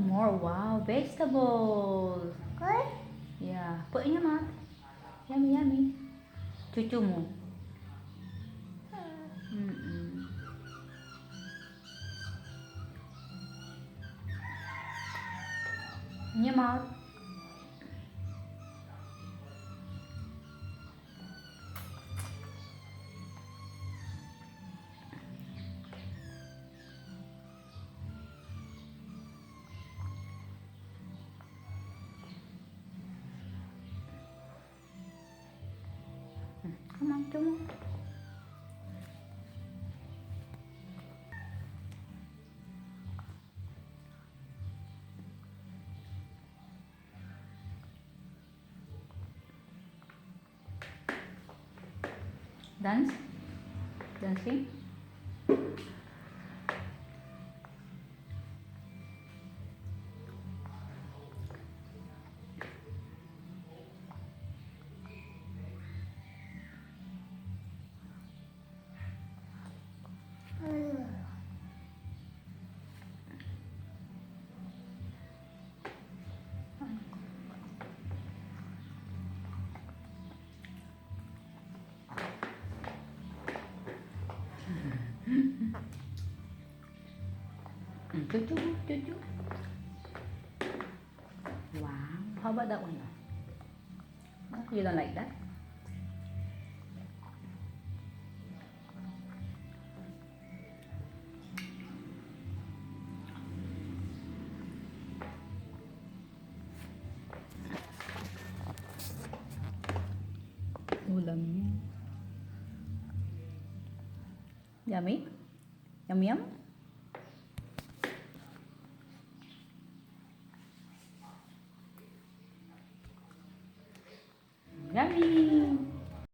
More. Wow. Vegetables. Good? Yeah. Put in your mouth. Yummy, yummy. Cucu mo. In your mouth. Come on, come on. Dance? Dancing? Cucu, cucu. Wow. How about that one? You don't like that? Ulam niya. Yummy? Yum yum? Yummy!